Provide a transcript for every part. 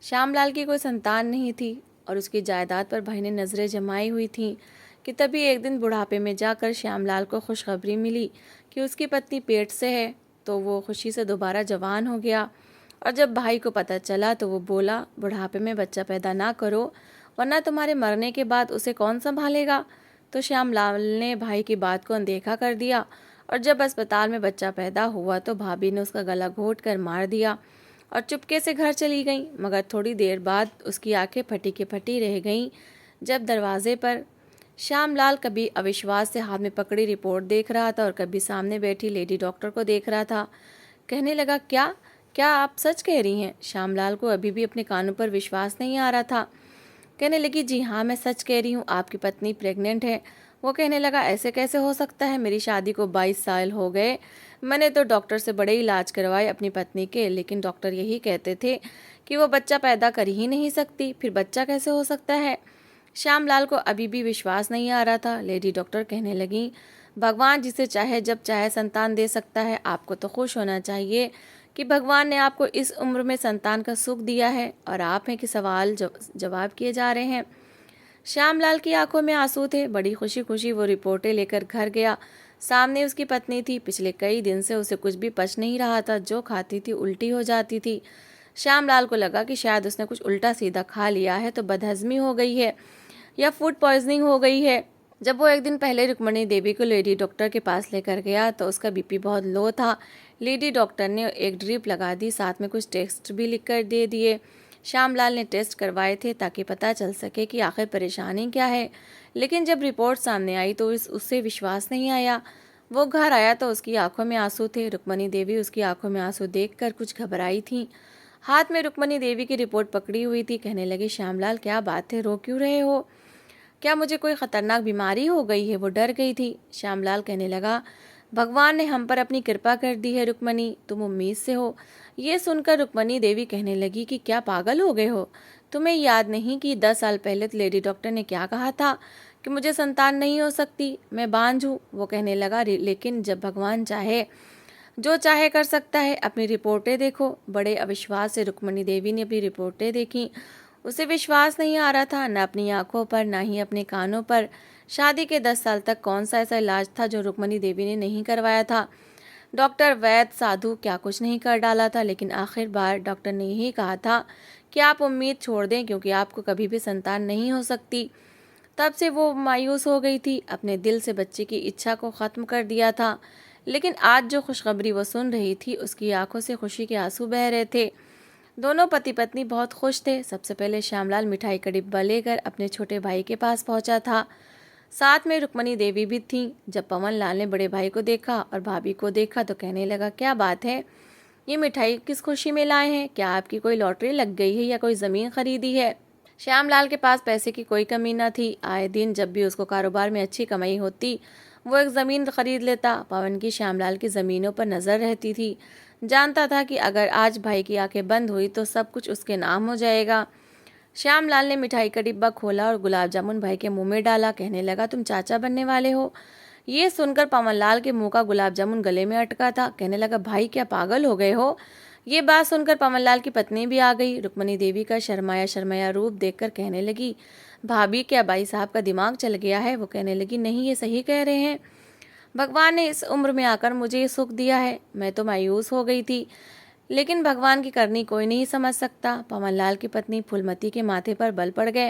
श्यामलाल की कोई संतान नहीं थी और उसकी जायदाद पर भाई ने नज़रें जमाई हुई थीं कि तभी एक दिन बुढ़ापे में जाकर श्यामलाल को खुशखबरी मिली कि उसकी पत्नी पेट से है। तो वो खुशी से दोबारा जवान हो गया। और जब भाई को पता चला तो वो बोला, बुढ़ापे में बच्चा पैदा ना करो वरना तुम्हारे मरने के बाद उसे कौन संभालेगा। तो श्यामलाल ने भाई की बात को अनदेखा कर दिया और जब अस्पताल में बच्चा पैदा हुआ तो भाभी ने उसका गला घोट कर मार दिया और चुपके से घर चली गई। मगर थोड़ी देर बाद उसकी आंखें फटी की फटी रह गईं जब दरवाजे पर श्यामलाल कभी अविश्वास से हाथ में पकड़ी रिपोर्ट देख रहा था और कभी सामने बैठी लेडी डॉक्टर को देख रहा था। कहने लगा, क्या क्या आप सच कह रही हैं? श्यामलाल को अभी भी अपने कानों पर विश्वास नहीं आ रहा था। कहने लगी, जी हाँ, मैं सच कह रही हूँ, आपकी पत्नी प्रेग्नेंट है। वो कहने लगा, ऐसे कैसे हो सकता है? मेरी शादी को 22 साल हो गए। मैंने तो डॉक्टर से बड़े इलाज करवाए अपनी पत्नी के, लेकिन डॉक्टर यही कहते थे कि वो बच्चा पैदा कर ही नहीं सकती, फिर बच्चा कैसे हो सकता है? श्यामलाल को अभी भी विश्वास नहीं आ रहा था। लेडी डॉक्टर कहने लगी, भगवान जिसे चाहे जब चाहे संतान दे सकता है। आपको तो खुश होना चाहिए कि भगवान ने आपको इस उम्र में संतान का सुख दिया है और आप हैं कि सवाल जवाब किए जा रहे हैं। श्यामलाल की आंखों में आंसू थे। बड़ी खुशी खुशी वो रिपोर्टें लेकर घर गया। सामने उसकी पत्नी थी। पिछले कई दिन से उसे कुछ भी पच नहीं रहा था। जो खाती थी उल्टी हो जाती थी। श्यामलाल को लगा कि शायद उसने कुछ उल्टा सीधा खा लिया है तो बदहजमी हो गई है या फूड पॉइजनिंग हो गई है। जब वो एक दिन पहले रुक्मणी देवी को लेडी डॉक्टर के पास लेकर गया तो उसका बीपी बहुत लो था। लेडी डॉक्टर ने एक ड्रिप लगा दी, साथ में कुछ टेस्ट भी लिख कर दे दिए। श्यामलाल ने टेस्ट करवाए थे ताकि पता चल सके कि आखिर परेशानी क्या है, लेकिन जब रिपोर्ट सामने आई तो उससे विश्वास नहीं आया। वो घर आया तो उसकी आंखों में आंसू थे। रुक्मणी देवी उसकी आंखों में आंसू देखकर कुछ घबराई थी। हाथ में रुक्मणी देवी की रिपोर्ट पकड़ी हुई थी। कहने लगी, श्यामलाल क्या बात है, रो क्यों रहे हो? क्या मुझे कोई खतरनाक बीमारी हो गई है? वो डर गई थी। श्यामलाल कहने लगा, भगवान ने हम पर अपनी कृपा कर दी है रुक्मणी, तुम उम्मीद से हो। ये सुनकर रुक्मणी देवी कहने लगी कि क्या पागल हो गए हो? तुम्हें याद नहीं कि 10 साल पहले लेडी डॉक्टर ने क्या कहा था कि मुझे संतान नहीं हो सकती, मैं बांझ हूँ? वो कहने लगा, लेकिन जब भगवान चाहे जो चाहे कर सकता है। अपनी रिपोर्टें देखो। बड़े अविश्वास से रुक्मणी देवी ने अपनी रिपोर्टें देखी। उसे विश्वास नहीं आ रहा था, न अपनी आंखों पर न ही अपने कानों पर। शादी के 10 साल तक कौन सा ऐसा इलाज था जो रुक्मणी देवी ने नहीं करवाया था? डॉक्टर, वैद्य, साधु क्या कुछ नहीं कर डाला था, लेकिन आखिर बार डॉक्टर ने यही कहा था कि आप उम्मीद छोड़ दें क्योंकि आपको कभी भी संतान नहीं हो सकती। तब से वो मायूस हो गई थी। अपने दिल से बच्चे की इच्छा को ख़त्म कर दिया था। लेकिन आज जो खुशखबरी वो सुन रही थी उसकी आंखों से खुशी के आंसू बह रहे थे। दोनों पति पत्नी बहुत खुश थे। सबसे पहले श्यामलाल मिठाई का डिब्बा लेकर अपने छोटे भाई के पास पहुंचा था। साथ में रुक्मणी देवी भी थीं। जब पवन लाल ने बड़े भाई को देखा और भाभी को देखा तो कहने लगा, क्या बात है, ये मिठाई किस खुशी में लाए हैं? क्या आपकी कोई लॉटरी लग गई है या कोई ज़मीन खरीदी है? श्यामलाल के पास पैसे की कोई कमी न थी। आए दिन जब भी उसको कारोबार में अच्छी कमाई होती वो एक ज़मीन खरीद लेता। पवन की श्यामलाल की ज़मीनों पर नज़र रहती थी। जानता था कि अगर आज भाई की आंखें बंद हुई तो सब कुछ उसके नाम हो जाएगा। श्यामलाल ने मिठाई का डिब्बा खोला और गुलाब जामुन भाई के मुंह में डाला। कहने लगा, तुम चाचा बनने वाले हो? ये सुनकर पवनलाल के मुंह का गुलाब जामुन गले में अटका था। कहने लगा, भाई क्या पागल हो गए हो? ये बात सुनकर पवनलाल की पत्नी भी आ गई। रुक्मणी देवी का शर्माया शर्माया रूप देखकर कहने लगी, भाभी क्या भाई साहब का दिमाग चल गया है? वो कहने लगी, नहीं, ये सही कह रहे हैं, भगवान ने इस उम्र में आकर मुझे ये सुख दिया है। मैं तो मायूस हो गई थी, लेकिन भगवान की करनी कोई नहीं समझ सकता। पवनलाल की पत्नी फूलमती के माथे पर बल पड़ गए।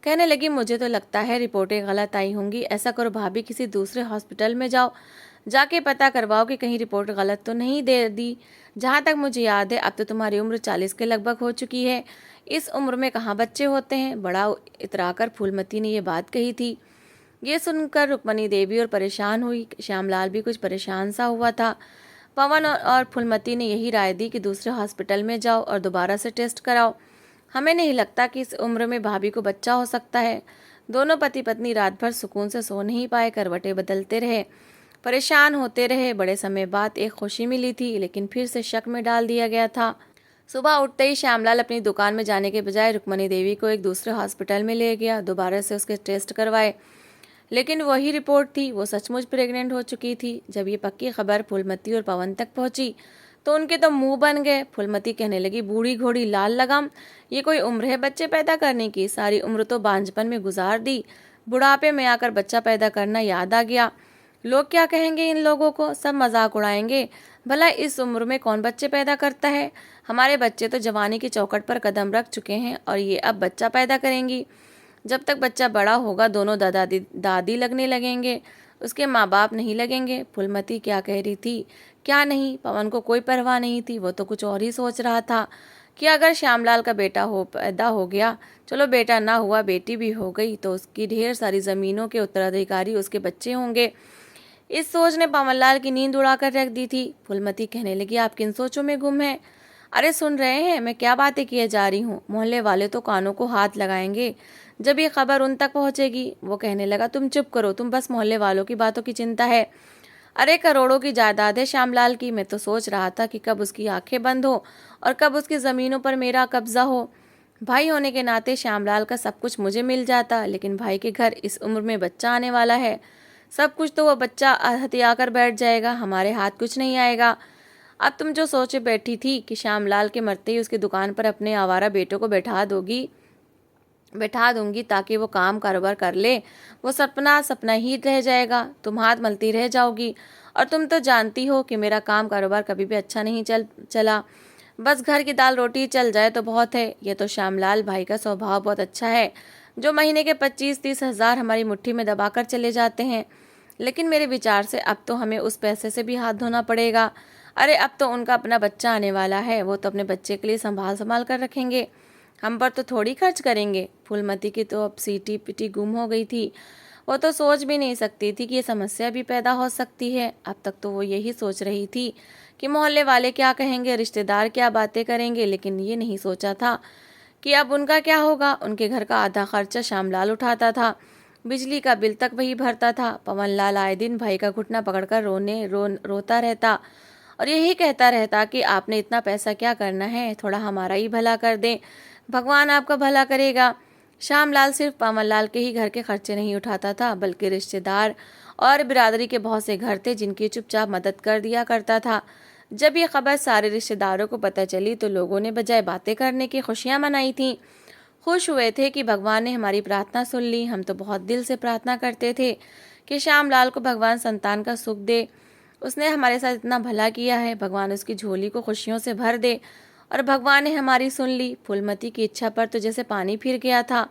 कहने लगी, मुझे तो लगता है रिपोर्टें गलत आई होंगी। ऐसा करो भाभी, किसी दूसरे हॉस्पिटल में जाओ, जाके पता करवाओ कि कहीं रिपोर्ट गलत तो नहीं दे दी। जहाँ तक मुझे याद है अब तो तुम्हारी उम्र 40 के लगभग हो चुकी है। इस उम्र में कहाँ बच्चे होते हैं? बड़ा इतराकर फूलमती ने ये बात कही थी। ये सुनकर रुक्मणी देवी और परेशान हुई। श्यामलाल भी कुछ परेशान सा हुआ था। पवन और फूलमती ने यही राय दी कि दूसरे हॉस्पिटल में जाओ और दोबारा से टेस्ट कराओ। हमें नहीं लगता कि इस उम्र में भाभी को बच्चा हो सकता है। दोनों पति पत्नी रात भर सुकून से सो नहीं पाए, करवटें बदलते रहे, परेशान होते रहे। बड़े समय बाद एक खुशी मिली थी, लेकिन फिर से शक में डाल दिया गया था। सुबह उठते ही श्यामलाल अपनी दुकान में जाने के बजाय रुक्मणी देवी को एक दूसरे हॉस्पिटल में ले गया। दोबारा से उसके टेस्ट करवाए, लेकिन वही रिपोर्ट थी, वो सचमुच प्रेग्नेंट हो चुकी थी। जब ये पक्की खबर फूलमती और पवन तक पहुंची तो उनके तो मुंह बन गए। फूलमती कहने लगी, बूढ़ी घोड़ी लाल लगाम, ये कोई उम्र है बच्चे पैदा करने की? सारी उम्र तो बांझपन में गुजार दी, बुढ़ापे में आकर बच्चा पैदा करना याद आ गया। लोग क्या कहेंगे? इन लोगों को सब मजाक उड़ाएंगे। भला इस उम्र में कौन बच्चे पैदा करता है? हमारे बच्चे तो जवानी की चौखट पर कदम रख चुके हैं और ये अब बच्चा पैदा करेंगी। जब तक बच्चा बड़ा होगा दोनों दादी दादी लगने लगेंगे, उसके माँ बाप नहीं लगेंगे। फूलमती क्या कह रही थी क्या नहीं, पवन को कोई परवाह नहीं थी। वो तो कुछ और ही सोच रहा था कि अगर श्यामलाल का बेटा पैदा हो गया, चलो बेटा ना हुआ बेटी भी हो गई, तो उसकी ढेर सारी ज़मीनों के उत्तराधिकारी उसके बच्चे होंगे। इस सोच ने पवनलाल की नींद उड़ाकर रख दी थी। फूलमती कहने लगी, आप किन सोचों में गुम हैं? अरे सुन रहे हैं मैं क्या बातें किए जा रही हूँ? मोहल्ले वाले तो कानों को हाथ लगाएंगे जब ये खबर उन तक पहुंचेगी। वो कहने लगा, तुम चुप करो, तुम बस मोहल्ले वालों की बातों की चिंता है। अरे करोड़ों की जायदाद है श्यामलाल की। मैं तो सोच रहा था कि कब उसकी आंखें बंद हो और कब उसकी ज़मीनों पर मेरा कब्जा हो। भाई होने के नाते श्यामलाल का सब कुछ मुझे मिल जाता, लेकिन भाई के घर इस उम्र में बच्चा आने वाला है। सब कुछ तो वो बच्चा हथिया कर बैठ जाएगा, हमारे हाथ कुछ नहीं आएगा। अब तुम जो सोचे बैठी थी कि श्यामलाल के मरते ही उसकी दुकान पर अपने आवारा बेटों को बैठा दूंगी ताकि वो काम कारोबार कर ले, वो सपना सपना ही रह जाएगा, तुम हाथ मलती रह जाओगी। और तुम तो जानती हो कि मेरा काम कारोबार कभी भी अच्छा नहीं चला। बस घर की दाल रोटी चल जाए तो बहुत है। ये तो श्यामलाल भाई का स्वभाव बहुत अच्छा है, जो महीने के 25-30 हज़ार हमारी मुट्ठी में दबाकर चले जाते हैं। लेकिन मेरे विचार से अब तो हमें उस पैसे से भी हाथ धोना पड़ेगा। अरे अब तो उनका अपना बच्चा आने वाला है, वो तो अपने बच्चे के लिए संभाल कर रखेंगे, हम पर तो थोड़ी खर्च करेंगे। फूलमती की तो अब सीटी पिटी गुम हो गई थी। वो तो सोच भी नहीं सकती थी कि ये समस्या भी पैदा हो सकती है। अब तक तो वो यही सोच रही थी कि मोहल्ले वाले क्या कहेंगे, रिश्तेदार क्या बातें करेंगे, लेकिन ये नहीं सोचा था कि अब उनका क्या होगा। उनके घर का आधा खर्चा श्यामलाल उठाता था, बिजली का बिल तक वही भरता था। पवनलाल आए दिन भाई का घुटना पकड़कर रोता रहता और यही कहता रहता कि आपने इतना पैसा क्या करना है, थोड़ा हमारा ही भला कर दें, भगवान आपका भला करेगा। श्यामलाल सिर्फ पवनलाल के ही घर के खर्चे नहीं उठाता था, बल्कि रिश्तेदार और बिरादरी के बहुत से घर थे जिनकी चुपचाप मदद कर दिया करता था। जब ये खबर सारे रिश्तेदारों को पता चली तो लोगों ने बजाय बातें करने की खुशियां मनाई थीं। खुश हुए थे कि भगवान ने हमारी प्रार्थना सुन ली। हम तो बहुत दिल से प्रार्थना करते थे कि श्यामलाल को भगवान संतान का सुख दे, उसने हमारे साथ इतना भला किया है, भगवान उसकी झोली को खुशियों से भर दे। और भगवान ने हमारी सुन ली। फूलमती की इच्छा पर तो जैसे पानी फिर गया था।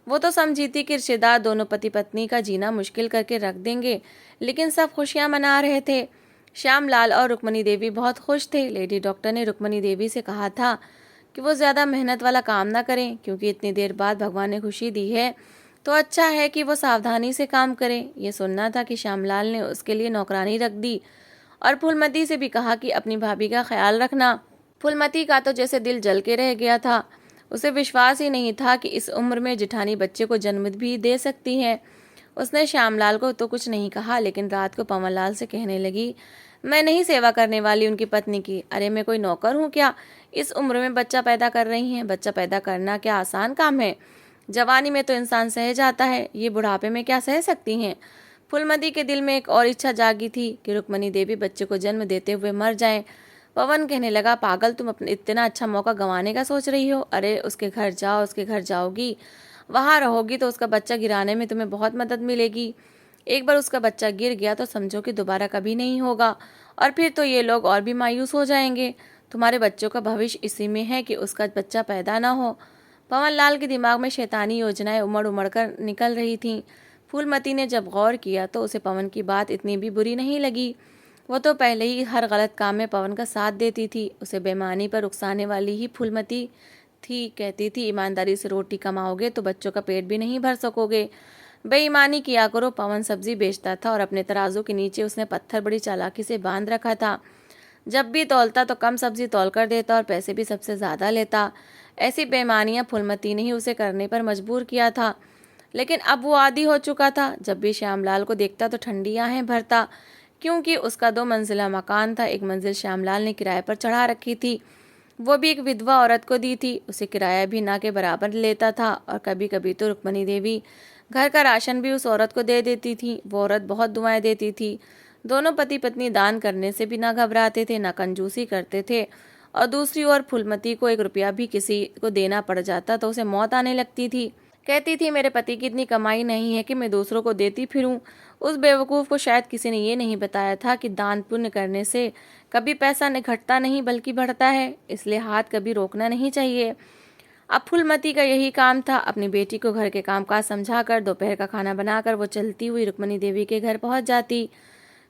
वो तो समझी थी कि रिश्तेदार दोनों पति पत्नी का जीना मुश्किल करके रख देंगे, लेकिन सब खुशियां मना रहे थे। श्यामलाल और रुक्मणी देवी बहुत खुश थे। लेडी डॉक्टर ने रुक्मणी देवी से कहा था कि वो ज़्यादा मेहनत वाला काम ना करें, क्योंकि इतनी देर बाद भगवान ने खुशी दी है तो अच्छा है कि वो सावधानी से काम करें। ये सुनना था कि श्यामलाल ने उसके लिए नौकरानी रख दी और फूलमती से भी कहा कि अपनी भाभी का ख्याल रखना। फूलमती का तो जैसे दिल जल के रह गया था। उसे विश्वास ही नहीं था कि इस उम्र में जिठानी बच्चे को जन्म भी दे सकती है। उसने श्यामलाल को तो कुछ नहीं कहा, लेकिन रात को पवनलाल से कहने लगी, मैं नहीं सेवा करने वाली उनकी पत्नी की। अरे मैं कोई नौकर हूँ क्या? इस उम्र में बच्चा पैदा कर रही हैं। बच्चा पैदा करना क्या आसान काम है? जवानी में तो इंसान सह जाता है, ये बुढ़ापे में क्या सह सकती हैं? फूलमती के दिल में एक और इच्छा जागी थी कि रुक्मणी देवी बच्चे को जन्म देते हुए मर जाएं। पवन कहने लगा, पागल, तुम अपने इतना अच्छा मौका गंवाने का सोच रही हो? अरे उसके घर जाओ, उसके घर जाओगी, वहाँ रहोगी तो उसका बच्चा गिराने में तुम्हें बहुत मदद मिलेगी। एक बार उसका बच्चा गिर गया तो समझो कि दोबारा कभी नहीं होगा, और फिर तो ये लोग और भी मायूस हो जाएंगे। तुम्हारे बच्चों का भविष्य इसी में है कि उसका बच्चा पैदा ना हो। पवनलाल के दिमाग में शैतानी योजनाएं उमड़ उमड़ कर निकल रही थीं। फूलमती ने जब गौर किया तो उसे पवन की बात इतनी भी बुरी नहीं लगी। वो तो पहले ही हर गलत काम में पवन का साथ देती थी। उसे बेईमानी पर उकसाने वाली ही फूलमती थी। कहती थी, ईमानदारी से रोटी कमाओगे तो बच्चों का पेट भी नहीं भर सकोगे, बेईमानी किया करो। पवन सब्जी बेचता था और अपने तराजू के नीचे उसने पत्थर बड़ी चालाकी से बांध रखा था। जब भी तौलता तो कम सब्जी तौल कर देता और पैसे भी सबसे ज़्यादा लेता। ऐसी बेईमानियां फूलमती ने ही उसे करने पर मजबूर किया था, लेकिन अब वो आदी हो चुका था। जब भी श्यामलाल को देखता तो ठंडी आहें भरता, क्योंकि उसका 2 मंजिला मकान था। एक मंजिल श्यामलाल ने किराए पर चढ़ा रखी थी, वो भी एक विधवा औरत को दी थी। उसे किराया भी ना के बराबर लेता था, और कभी कभी तो रुक्मणी देवी घर का राशन भी उस औरत को दे देती थी। वो औरत बहुत दुआएं देती थी। दोनों पति पत्नी दान करने से भी ना घबराते थे, ना कंजूसी करते थे। और दूसरी ओर फूलमती को 1 रुपया भी किसी को देना पड़ जाता तो उसे मौत आने लगती थी। कहती थी मेरे पति की इतनी कमाई नहीं है कि मैं दूसरों को देती फिरूं। उस बेवकूफ़ को शायद किसी ने ये नहीं बताया था कि दान पुण्य करने से कभी पैसा न घटता नहीं बल्कि बढ़ता है, इसलिए हाथ कभी रोकना नहीं चाहिए। अब फूलमती का यही काम था। अपनी बेटी को घर के कामकाज समझाकर दोपहर का खाना बनाकर वो चलती हुई रुक्मणी देवी के घर पहुंच जाती।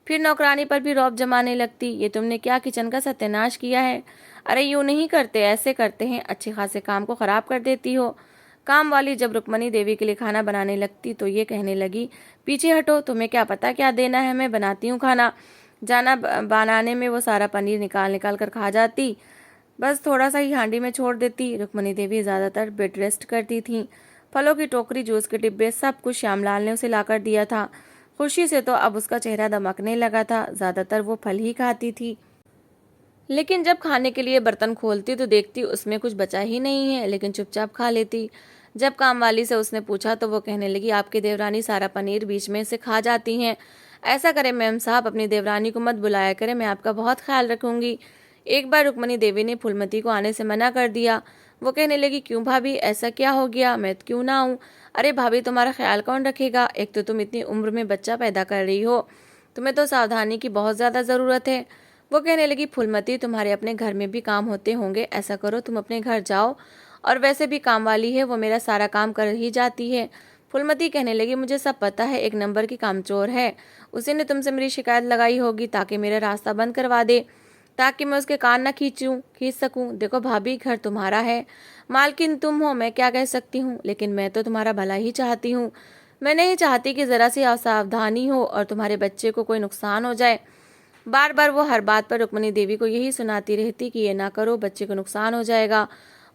फिर नौकरानी पर भी रौब जमाने लगती। ये तुमने क्या किचन का सत्यानाश किया है? अरे यूं नहीं करते, ऐसे करते हैं, अच्छे खासे काम को खराब कर देती हो। काम वाली जब रुक्मणी देवी के लिए खाना बनाने लगती तो ये कहने लगी, पीछे हटो, तुम्हें क्या पता क्या देना है, मैं बनाती हूँ खाना। जाना बनाने में वो सारा पनीर निकाल निकाल कर खा जाती, बस थोड़ा सा ही हांडी में छोड़ देती। रुक्मणी देवी ज़्यादातर बेड रेस्ट करती थीं। फलों की टोकरी, जूस के डिब्बे, सब कुछ श्यामलाल ने उसे लाकर दिया था। खुशी से तो अब उसका चेहरा दमकने लगा था। ज़्यादातर वो फल ही खाती थी, लेकिन जब खाने के लिए बर्तन खोलती तो देखती उसमें कुछ बचा ही नहीं है, लेकिन चुपचाप खा लेती। जब काम वाली से उसने पूछा तो वो कहने लगी, आपकी देवरानी सारा पनीर बीच में से खा जाती हैं। ऐसा करें मैम साहब, अपनी देवरानी को मत बुलाया करें, मैं आपका बहुत ख्याल रखूंगी। एक बार रुक्मणी देवी ने फूलमती को आने से मना कर दिया। वो कहने लगी, क्यों भाभी, ऐसा क्या हो गया, मैं क्यों ना आऊँ? अरे भाभी, तुम्हारा ख्याल कौन रखेगा? एक तो तुम इतनी उम्र में बच्चा पैदा कर रही हो, तुम्हें तो सावधानी की बहुत ज़्यादा ज़रूरत है। वो कहने लगी, फूलमती, तुम्हारे अपने घर में भी काम होते होंगे, ऐसा करो तुम अपने घर जाओ, और वैसे भी काम वाली है, वो मेरा सारा काम कर ही जाती है। फूलमती कहने लगी, मुझे सब पता है, एक नंबर की कामचोर है। उसी ने तुमसे मेरी शिकायत लगाई होगी ताकि मेरा रास्ता बंद करवा दे, ताकि मैं उसके कान न खींच सकूं। देखो भाभी, घर तुम्हारा है, मालकिन तुम हो, मैं क्या कह सकती हूँ, लेकिन मैं तो तुम्हारा भला ही चाहती हूँ। मैं नहीं चाहती कि ज़रा सी असावधानी हो और तुम्हारे बच्चे को कोई नुकसान हो जाए। बार बार वो हर बात पर रुक्मणी देवी को यही सुनाती रहती कि ये ना करो, बच्चे को नुकसान हो जाएगा,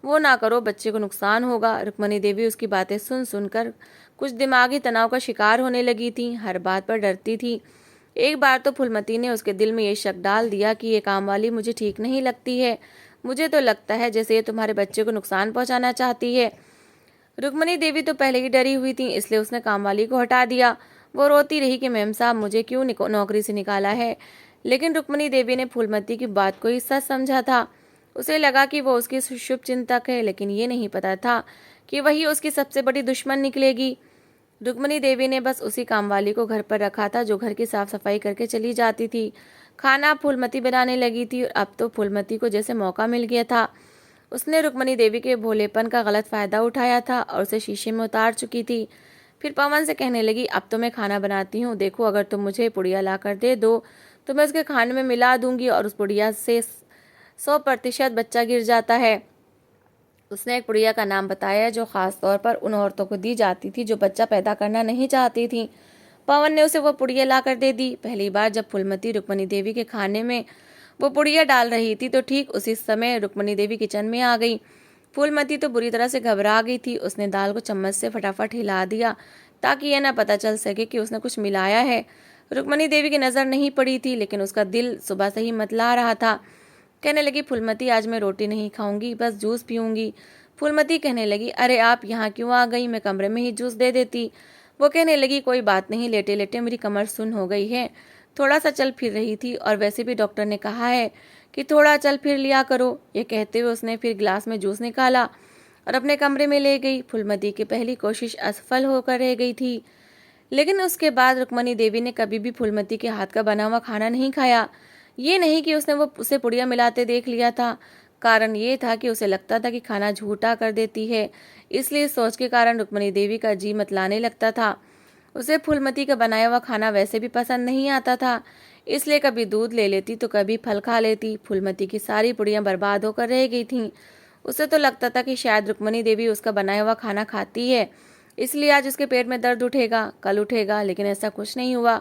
वो ना करो, बच्चे को नुकसान होगा। रुक्मणी देवी उसकी बातें सुन सुनकर कुछ दिमागी तनाव का शिकार होने लगी थी, हर बात पर डरती थी। एक बार तो फूलमती ने उसके दिल में ये शक डाल दिया कि ये काम वाली मुझे ठीक नहीं लगती है, मुझे तो लगता है जैसे ये तुम्हारे बच्चे को नुकसान पहुंचाना चाहती है। रुक्मणी देवी तो पहले ही डरी हुई थी, इसलिए उसने काम वाली को हटा दिया। वो रोती रही कि मैम साहब, मुझे क्यों नौकरी से निकाला है, लेकिन रुक्मणी देवी ने फूलमती की बात को ही सच समझा था। उसे लगा कि वो उसकी शुभ चिंतक है, लेकिन ये नहीं पता था कि वही उसकी सबसे बड़ी दुश्मन निकलेगी। रुक्मणी देवी ने बस उसी कामवाली को घर पर रखा था जो घर की साफ सफाई करके चली जाती थी। खाना फूलमती बनाने लगी थी और अब तो फूलमती को जैसे मौका मिल गया था। उसने रुक्मणी देवी के भोलेपन का गलत फायदा उठाया था और उसे शीशे में उतार चुकी थी। फिर पवन से कहने लगी, अब तो मैं खाना बनाती हूँ, देखो अगर तुम मुझे पुड़िया ला कर दे दो तो मैं उसके खाने में मिला दूंगी और उस पुड़िया से 100% बच्चा गिर जाता है। उसने एक पुड़िया का नाम बताया जो खास तौर पर उन औरतों को दी जाती थी जो बच्चा पैदा करना नहीं चाहती थी। पवन ने उसे वो पुड़िया ला कर दे दी। पहली बार जब फूलमती रुक्मणी देवी के खाने में वो पुड़िया डाल रही थी तो ठीक उसी समय रुक्मणी देवी किचन में आ गई। फूलमती तो बुरी तरह से घबरा गई थी। उसने दाल को चम्मच से फटाफट हिला दिया ताकि यह न पता चल सके कि उसने कुछ मिलाया है। रुक्मणी देवी की नज़र नहीं पड़ी थी, लेकिन उसका दिल सुबह से ही मतला रहा था। कहने लगी, फूलमती, आज मैं रोटी नहीं खाऊंगी, बस जूस पीऊंगी। फूलमती कहने लगी, अरे आप यहाँ क्यों आ गई, मैं कमरे में ही जूस दे देती। वो कहने लगी, कोई बात नहीं, लेटे लेटे मेरी कमर सुन हो गई है, थोड़ा सा चल फिर रही थी और वैसे भी डॉक्टर ने कहा है कि थोड़ा चल फिर लिया करो। ये कहते हुए उसने फिर गिलास में जूस निकाला और अपने कमरे में ले गई। फूलमती की पहली कोशिश असफल होकर रह गई थी, लेकिन उसके बाद रुक्मणी देवी ने कभी भी फूलमती के हाथ का बना हुआ खाना नहीं खाया। ये नहीं कि उसने उसे पुड़िया मिलाते देख लिया था, कारण ये था कि उसे लगता था कि खाना झूठा कर देती है, इसलिए इस सोच के कारण रुक्मणी देवी का जी मतलाने लगता था। उसे फूलमती का बनाया हुआ खाना वैसे भी पसंद नहीं आता था, इसलिए कभी दूध ले लेती तो कभी फल खा लेती। फूलमती की सारी पुड़ियाँ बर्बाद होकर रह गई थीं। उसे तो लगता था कि शायद रुक्मणी देवी उसका बनाया हुआ खाना खाती है, इसलिए आज उसके पेट में दर्द उठेगा, कल उठेगा, लेकिन ऐसा कुछ नहीं हुआ।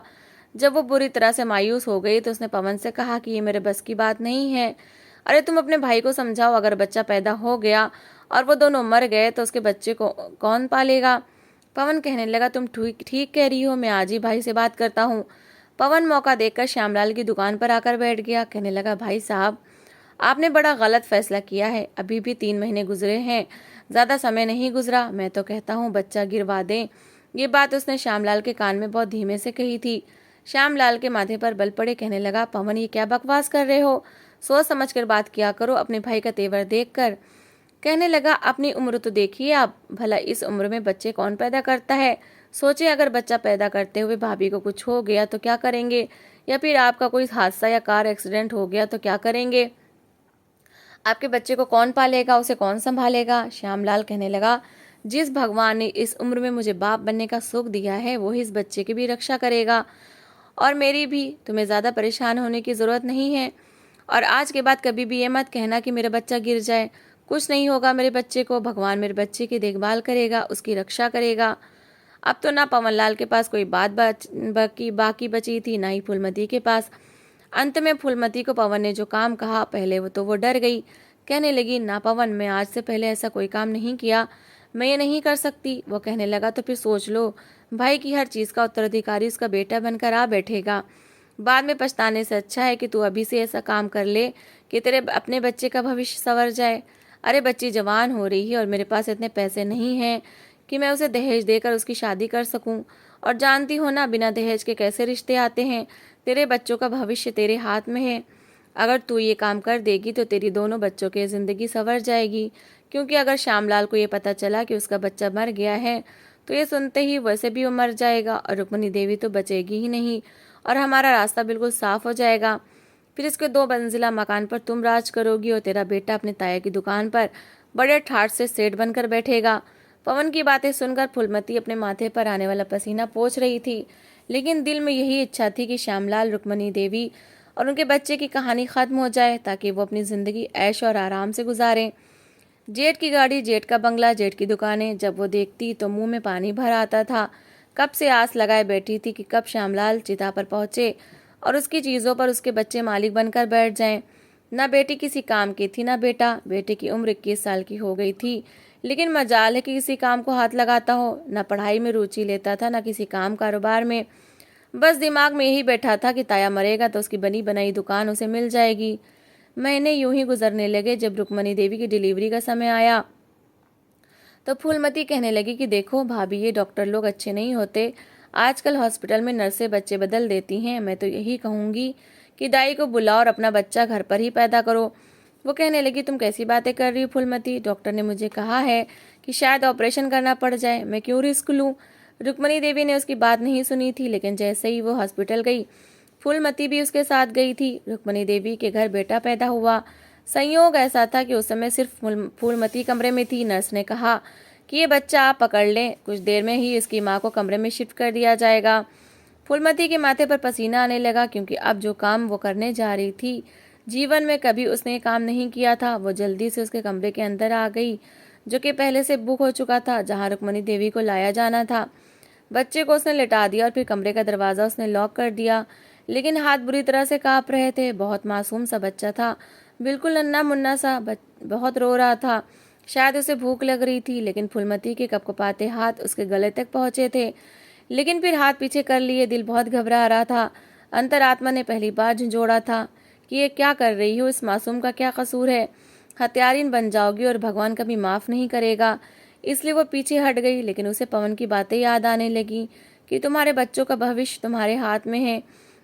जब वो बुरी तरह से मायूस हो गई तो उसने पवन से कहा कि ये मेरे बस की बात नहीं है। अरे तुम अपने भाई को समझाओ, अगर बच्चा पैदा हो गया और वो दोनों मर गए तो उसके बच्चे को कौन पालेगा? पवन कहने लगा, तुम ठीक कह रही हो, मैं आज ही भाई से बात करता हूँ। पवन मौका देखकर श्यामलाल की दुकान पर आकर बैठ गया। कहने लगा, भाई साहब, आपने बड़ा गलत फैसला किया है। अभी भी 3 महीने गुजरे हैं, ज़्यादा समय नहीं गुजरा। मैं तो कहता हूँ बच्चा गिरवा दें। ये बात उसने श्यामलाल के कान में बहुत धीमे से कही थी। श्यामलाल के माथे पर बल पड़े, कहने लगा, पवन ये क्या बकवास कर रहे हो, सोच समझ कर बात किया करो अपने भाई का तेवर देख कर। कहने लगा, अपनी उम्र तो देखिए आप, भला इस उम्र में बच्चे कौन पैदा करता है। सोचे अगर बच्चा पैदा करते हुए भाभी को कुछ हो गया तो क्या करेंगे, या फिर आपका कोई हादसा या कार एक्सीडेंट हो गया तो क्या करेंगे। आपके बच्चे को कौन पालेगा, उसे कौन संभालेगा। श्यामलाल कहने लगा, जिस भगवान ने इस उम्र में मुझे बाप बनने का सुख दिया है वो ही इस बच्चे की भी रक्षा करेगा और मेरी भी। तुम्हें ज़्यादा परेशान होने की ज़रूरत नहीं है और आज के बाद कभी भी ये मत कहना कि मेरा बच्चा गिर जाए। कुछ नहीं होगा मेरे बच्चे को, भगवान मेरे बच्चे की देखभाल करेगा, उसकी रक्षा करेगा। अब तो ना पवनलाल के पास कोई बाकी बची थी, ना ही फूलमती के पास। अंत में फूलमती को पवन ने जो काम कहा पहले वो डर गई। कहने लगी, ना पवन, मैं आज से पहले ऐसा कोई काम नहीं किया, मैं ये नहीं कर सकती। वो कहने लगा, तो फिर सोच लो, भाई की हर चीज़ का उत्तराधिकारी उसका बेटा बनकर आ बैठेगा। बाद में पछताने से अच्छा है कि तू अभी से ऐसा काम कर ले कि तेरे अपने बच्चे का भविष्य संवर जाए। अरे बच्ची जवान हो रही है और मेरे पास इतने पैसे नहीं हैं कि मैं उसे दहेज देकर उसकी शादी कर सकूं। और जानती हो ना, बिना दहेज के कैसे रिश्ते आते हैं। तेरे बच्चों का भविष्य तेरे हाथ में है। अगर तू ये काम कर देगी तो तेरी दोनों बच्चों की ज़िंदगी संवर जाएगी। क्योंकि अगर श्यामलाल को ये पता चला कि उसका बच्चा मर गया है तो ये सुनते ही वैसे भी वो मर जाएगा और रुक्मिणी देवी तो बचेगी ही नहीं और हमारा रास्ता बिल्कुल साफ हो जाएगा। फिर इसके 2 मंजिला मकान पर तुम राज करोगी और तेरा बेटा अपने ताया की दुकान पर बड़े ठाठ से सेठ बनकर बैठेगा। पवन की बातें सुनकर फूलमती अपने माथे पर आने वाला पसीना पोंछ रही थी, लेकिन दिल में यही इच्छा थी कि श्यामलाल, रुक्मिणी देवी और उनके बच्चे की कहानी खत्म हो जाए ताकि वो अपनी जिंदगी ऐश और आराम से गुजारें। जेठ की गाड़ी, जेठ का बंगला, जेठ की दुकानें, जब वो देखती तो मुंह में पानी भर आता था। कब से आस लगाए बैठी थी कि कब श्यामलाल चिता पर पहुंचे और उसकी चीज़ों पर उसके बच्चे मालिक बनकर बैठ जाएं। ना बेटी किसी काम की थी, ना बेटा। बेटे की उम्र 21 साल की हो गई थी, लेकिन मजाल है कि किसी काम को हाथ लगाता हो। ना पढ़ाई में रुचि लेता था, ना किसी काम कारोबार में। बस दिमाग में यही बैठा था कि ताया मरेगा तो उसकी बनी बनाई दुकान उसे मिल जाएगी। महीने यूं ही गुजरने लगे। जब रुक्मिणी देवी की डिलीवरी का समय आया तो फूलमती कहने लगी कि देखो भाभी, ये डॉक्टर लोग अच्छे नहीं होते। आजकल हॉस्पिटल में नर्सें बच्चे बदल देती हैं। मैं तो यही कहूँगी कि दाई को बुलाओ और अपना बच्चा घर पर ही पैदा करो। वो कहने लगी, तुम कैसी बातें कर रही हो फूलमती, डॉक्टर ने मुझे कहा है कि शायद ऑपरेशन करना पड़ जाए, मैं क्यों रिस्क लूँ। रुक्मिणी देवी ने उसकी बात नहीं सुनी थी, लेकिन जैसे ही वो हॉस्पिटल गई फूलमती भी उसके साथ गई थी। रुक्मिणी देवी के घर बेटा पैदा हुआ। संयोग ऐसा था कि उस समय सिर्फ फूलमती कमरे में थी। नर्स ने कहा कि ये बच्चा आप पकड़ लें, कुछ देर में ही इसकी माँ को कमरे में शिफ्ट कर दिया जाएगा। फूलमती के माथे पर पसीना आने लगा, क्योंकि अब जो काम वो करने जा रही थी, जीवन में कभी उसने ये काम नहीं किया था। वो जल्दी से उसके कमरे के अंदर आ गई, जो कि पहले से बुक हो चुका था, जहाँ रुक्मिणी देवी को लाया जाना था। बच्चे को उसने लिटा दिया और फिर कमरे का दरवाज़ा उसने लॉक कर दिया, लेकिन हाथ बुरी तरह से काँप रहे थे। बहुत मासूम सा बच्चा था, बिल्कुल नन्हा मुन्ना सा, बहुत रो रहा था। शायद उसे भूख लग रही थी, लेकिन फूलमती के कपकपाते हाथ उसके गले तक पहुंचे थे। लेकिन फिर हाथ पीछे कर लिए, दिल बहुत घबरा रहा था। अंतरात्मा ने पहली बार झंझोड़ा था कि ये क्या कर रही हो, इस मासूम का क्या कसूर है। हत्यारिन बन जाओगी और भगवान कभी माफ़ नहीं करेगा। इसलिए वो पीछे हट गई, लेकिन उसे पवन की बातें याद आने लगी कि तुम्हारे बच्चों का भविष्य तुम्हारे हाथ में है।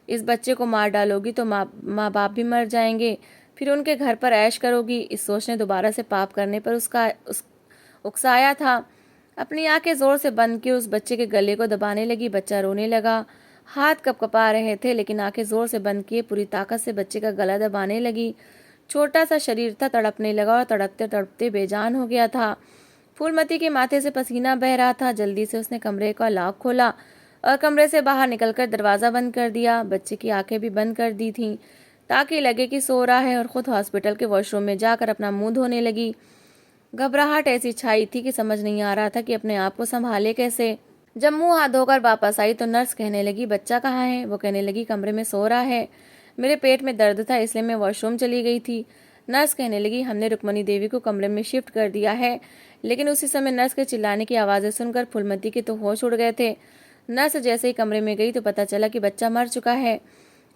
इस बच्चे को मार डालोगी तो माँ बाप भी मर जाएंगे, फिर उनके घर पर ऐश करोगी। इस सोच ने दोबारा से पाप करने पर उकसाया था। अपनी आंखें जोर से बंद की उस बच्चे के गले को दबाने लगी। बच्चा रोने लगा, हाथ कपकपा रहे थे, लेकिन आंखें जोर से बंद किए पूरी ताकत से बच्चे का गला दबाने लगी। छोटा सा शरीर था, तड़पने लगा और तड़पते तड़पते बेजान हो गया था। फूलमती के माथे से पसीना बह रहा था। जल्दी से उसने कमरे का लॉक खोला और कमरे से बाहर निकलकर दरवाज़ा बंद कर दिया। बच्चे की आंखें भी बंद कर दी थीं ताकि लगे कि सो रहा है, और खुद हॉस्पिटल के वॉशरूम में जाकर अपना मुंह धोने लगी। घबराहट ऐसी छाई थी कि समझ नहीं आ रहा था कि अपने आप को संभाले कैसे। जब मुंह हाथ धोकर वापस आई तो नर्स कहने लगी, बच्चा कहाँ है। वो कहने लगी, कमरे में सो रहा है, मेरे पेट में दर्द था इसलिए मैं वॉशरूम चली गई थी। नर्स कहने लगी, हमने रुक्मिणी देवी को कमरे में शिफ्ट कर दिया है। लेकिन उसी समय नर्स के चिल्लाने की आवाज़ें सुनकर फूलमती के तो होश उड़ गए थे। नर्स जैसे ही कमरे में गई तो पता चला कि बच्चा मर चुका है।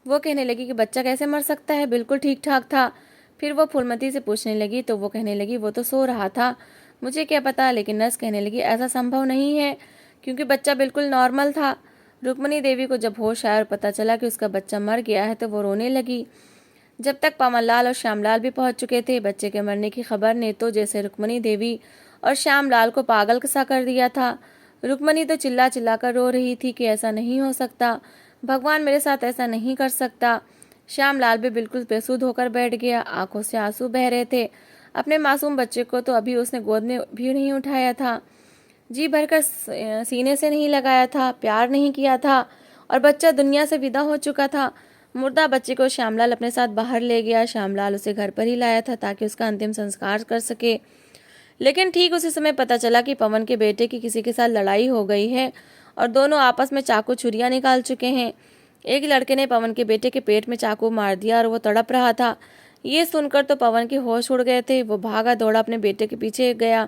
वो कहने लगी कि बच्चा कैसे मर सकता है, बिल्कुल ठीक ठाक था। फिर वो फूलमती से पूछने लगी तो वो कहने लगी, वो तो सो रहा था, मुझे क्या पता। लेकिन नर्स कहने लगी, ऐसा संभव नहीं है क्योंकि बच्चा बिल्कुल नॉर्मल था। रुक्मणी देवी को जब होश आया और पता चला कि उसका बच्चा मर गया है तो वो रोने लगी। जब तक पवनलाल और श्यामलाल भी पहुंच चुके थे, बच्चे के मरने की खबर ने तो जैसे रुक्मणी देवी और श्यामलाल को पागल सा कर दिया था। रुक्मणी तो चिल्ला चिल्ला कर रो रही थी कि ऐसा नहीं हो सकता, भगवान मेरे साथ ऐसा नहीं कर सकता। श्यामलाल भी बिल्कुल बेसुध होकर बैठ गया, आंखों से आंसू बह रहे थे। अपने मासूम बच्चे को तो अभी उसने गोद में भी नहीं उठाया था, जी भरकर सीने से नहीं लगाया था, प्यार नहीं किया था, और बच्चा दुनिया से विदा हो चुका था। मुर्दा बच्चे को श्यामलाल अपने साथ बाहर ले गया। श्यामलाल उसे घर पर ही लाया था ताकि उसका अंतिम संस्कार कर सके। लेकिन ठीक उसी समय पता चला कि पवन के बेटे की किसी के साथ लड़ाई हो गई है और दोनों आपस में चाकू छुरियां निकाल चुके हैं। एक लड़के ने पवन के बेटे के पेट में चाकू मार दिया और वो तड़प रहा था। ये सुनकर तो पवन के होश उड़ गए थे। वो भागा दौड़ा अपने बेटे के पीछे गया,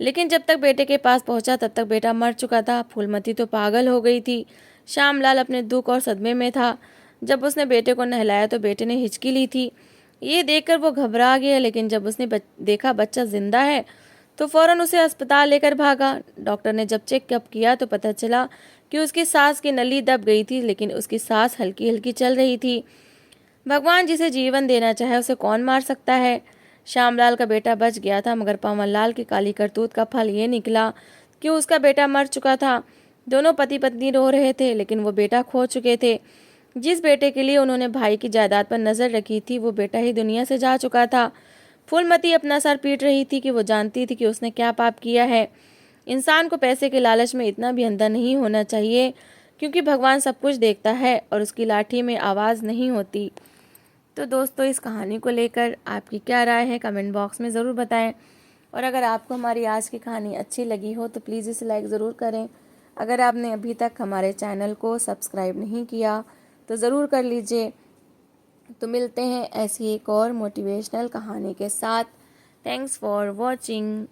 लेकिन जब तक बेटे के पास पहुंचा तब तक बेटा मर चुका था। फूलमती तो पागल हो गई थी। श्यामलाल अपने दुख और सदमे में था। जब उसने बेटे को नहलाया तो बेटे ने हिचकी ली थी। ये देखकर वो घबरा गया, लेकिन जब उसने देखा बच्चा जिंदा है तो फौरन उसे अस्पताल लेकर भागा। डॉक्टर ने जब चेकअप किया तो पता चला कि उसकी सांस की नली दब गई थी, लेकिन उसकी सांस हल्की हल्की चल रही थी। भगवान जिसे जीवन देना चाहे उसे कौन मार सकता है। श्यामलाल का बेटा बच गया था, मगर पवनलाल की काली करतूत का फल ये निकला कि उसका बेटा मर चुका था। दोनों पति पत्नी रो रहे थे, लेकिन वो बेटा खो चुके थे। जिस बेटे के लिए उन्होंने भाई की जायदाद पर नजर रखी थी, वो बेटा ही दुनिया से जा चुका था। फूलमती अपना सर पीट रही थी कि वो जानती थी कि उसने क्या पाप किया है। इंसान को पैसे के लालच में इतना भी अंधा नहीं होना चाहिए, क्योंकि भगवान सब कुछ देखता है और उसकी लाठी में आवाज़ नहीं होती। तो दोस्तों, इस कहानी को लेकर आपकी क्या राय है कमेंट बॉक्स में ज़रूर बताएं। और अगर आपको हमारी आज की कहानी अच्छी लगी हो तो प्लीज़ इसे लाइक ज़रूर करें। अगर आपने अभी तक हमारे चैनल को सब्सक्राइब नहीं किया तो ज़रूर कर लीजिए। तो मिलते हैं ऐसी एक और मोटिवेशनल कहानी के साथ। Thanks for watching.